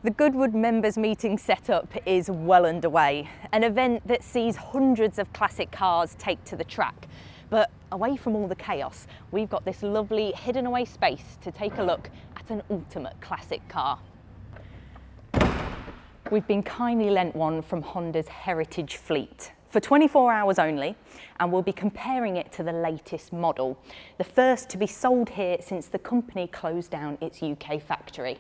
The Goodwood members meeting setup is well underway, an event that sees hundreds of classic cars take to the track. But away from all the chaos, we've got this lovely hidden away space to take a look at an ultimate classic car. We've been kindly lent one from Honda's heritage fleet for 24 hours only, and we'll be comparing it to the latest model, the first to be sold here since the company closed down its UK factory.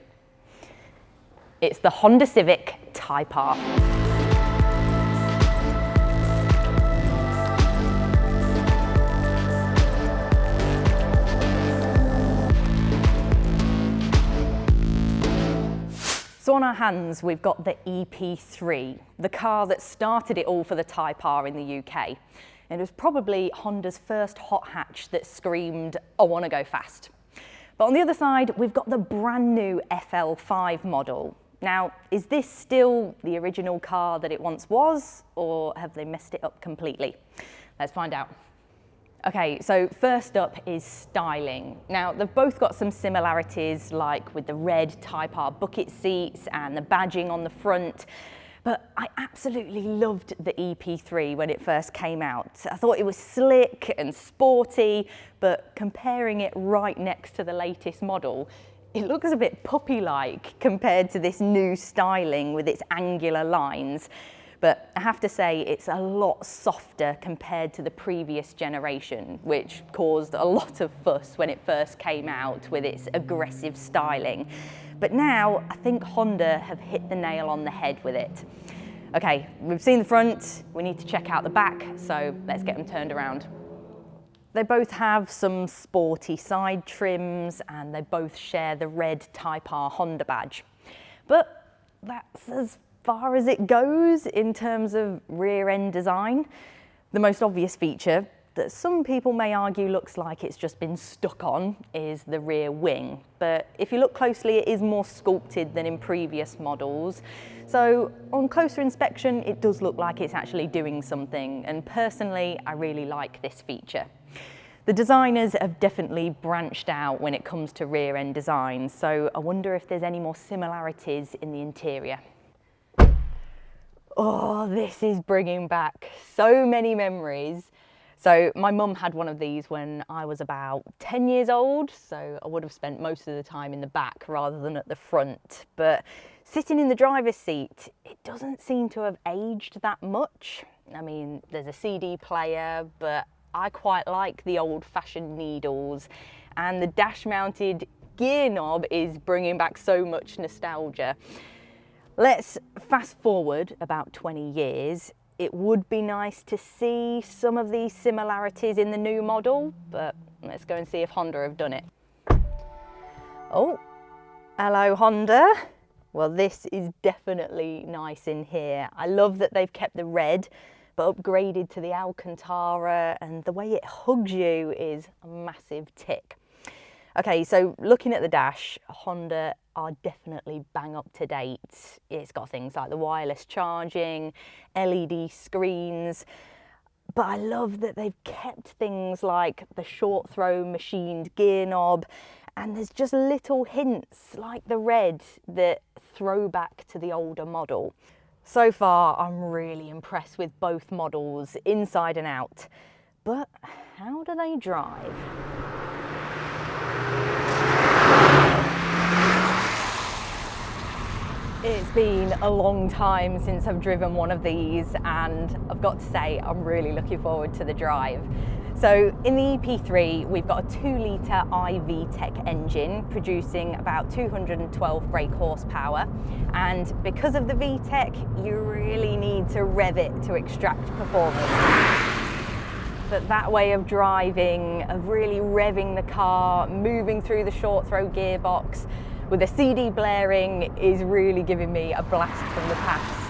It's the Honda Civic Type R. So on our hands, we've got the EP3, the car that started it all for the Type R in the UK. And it was probably Honda's first hot hatch that screamed, "I want to go fast." But on the other side, we've got the brand new FL5 model. Now, is this still the original car that it once was, or have they messed it up completely? Let's find out. Okay, so first up is styling. Now, they've both got some similarities, like with the red Type R bucket seats and the badging on the front, but I absolutely loved the EP3 when it first came out. I thought it was slick and sporty, but comparing it right next to the latest model, it looks a bit puppy-like compared to this new styling with its angular lines. But I have to say it's a lot softer compared to the previous generation, which caused a lot of fuss when it first came out with its aggressive styling. But now I think Honda have hit the nail on the head with it. Okay, we've seen the front, we need to check out the back, so let's get them turned around. They both have some sporty side trims and they both share the red Type R Honda badge. But that's as far as it goes in terms of rear end design. The most obvious feature that some people may argue looks like it's just been stuck on is the rear wing. But if you look closely, it is more sculpted than in previous models. So on closer inspection, it does look like it's actually doing something. And personally, I really like this feature. The designers have definitely branched out when it comes to rear end design. So I wonder if there's any more similarities in the interior. Oh, this is bringing back so many memories. So my mum had one of these when I was about 10 years old, so I would have spent most of the time in the back rather than at the front. But sitting in the driver's seat, it doesn't seem to have aged that much. I mean, there's a CD player, but I quite like the old-fashioned needles, and the dash-mounted gear knob is bringing back so much nostalgia. Let's fast forward about 20 years. It would be nice to see some of these similarities in the new model, but let's go and see if Honda have done it. Oh, hello Honda. Well, this is definitely nice in here. I love that they've kept the red, but upgraded to the Alcantara, and the way it hugs you is a massive tick. Okay, so looking at the dash, Honda are definitely bang up to date. It's got things like the wireless charging, LED screens, but I love that they've kept things like the short throw machined gear knob, and there's just little hints like the red that throw back to the older model. So far, I'm really impressed with both models inside and out, but how do they drive? It's been a long time since I've driven one of these, and I've got to say I'm really looking forward to the drive. So in the EP3 we've got a 2-litre iVTEC engine producing about 212 brake horsepower, and because of the VTEC you really need to rev it to extract performance. But that way of driving, of really revving the car, moving through the short throw gearbox with a CD blaring, is really giving me a blast from the past.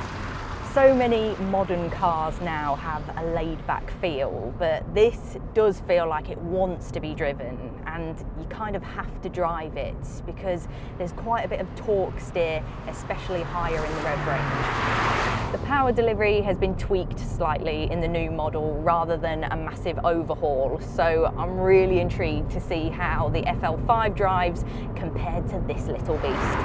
So many modern cars now have a laid-back feel, but this does feel like it wants to be driven, and you kind of have to drive it because there's quite a bit of torque steer, especially higher in the rev range. The power delivery has been tweaked slightly in the new model rather than a massive overhaul, so I'm really intrigued to see how the FL5 drives compared to this little beast.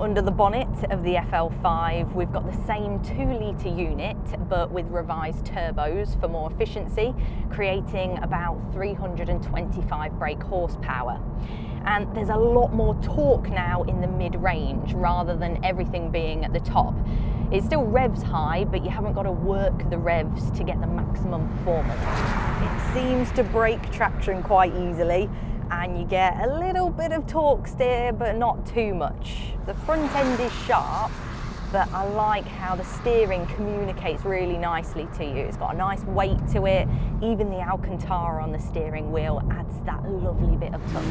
under the bonnet of the FL5, we've got the same 2-litre unit, but with revised turbos for more efficiency, creating about 325 brake horsepower. And there's a lot more torque now in the mid-range rather than everything being at the top. It still revs high, but you haven't got to work the revs to get the maximum performance. It seems to break traction quite easily, and you get a little bit of torque steer, but not too much. The front end is sharp, but I like how the steering communicates really nicely to you. It's got a nice weight to it. Even the Alcantara on the steering wheel adds that lovely bit of touch.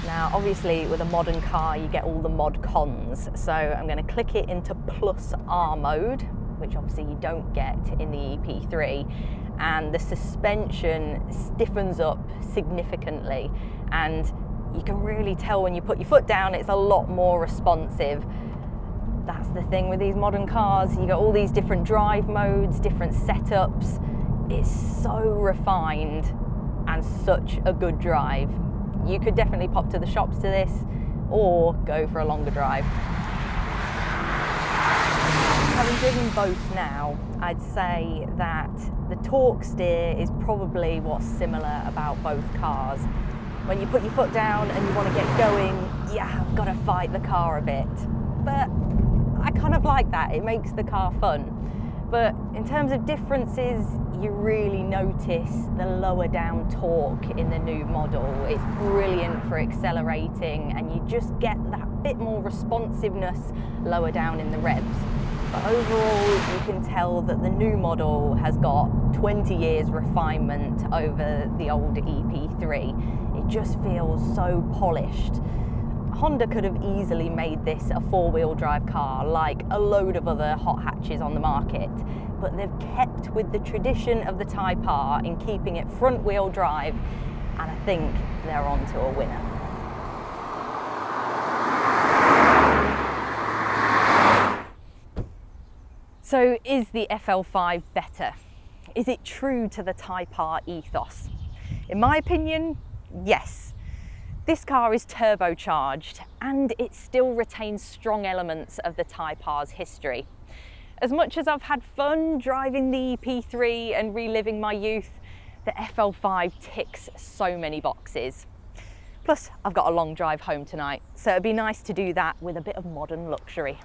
Now, obviously, with a modern car, you get all the mod cons. So I'm going to click it into Plus R mode, which obviously you don't get in the EP3. And the suspension stiffens up significantly. And you can really tell when you put your foot down, it's a lot more responsive. That's the thing with these modern cars. You got all these different drive modes, different setups. It's so refined and such a good drive. You could definitely pop to the shops to this or go for a longer drive. Having driven both now, I'd say that the torque steer is probably what's similar about both cars. When you put your foot down and you want to get going, yeah, I've got to fight the car a bit. But I kind of like that, it makes the car fun. But in terms of differences, you really notice the lower down torque in the new model. It's brilliant for accelerating, and you just get that bit more responsiveness lower down in the revs. But overall, you can tell that the new model has got 20 years refinement over the old EP3. It just feels so polished. Honda could have easily made this a 4-wheel drive car like a load of other hot hatches on the market, but they've kept with the tradition of the Type R in keeping it front-wheel drive, and I think they're on to a winner. So is the FL5 better? Is it true to the Type R ethos? In my opinion, yes. This car is turbocharged and it still retains strong elements of the Type R's history. As much as I've had fun driving the EP3 and reliving my youth, the FL5 ticks so many boxes. Plus, I've got a long drive home tonight, so it'd be nice to do that with a bit of modern luxury.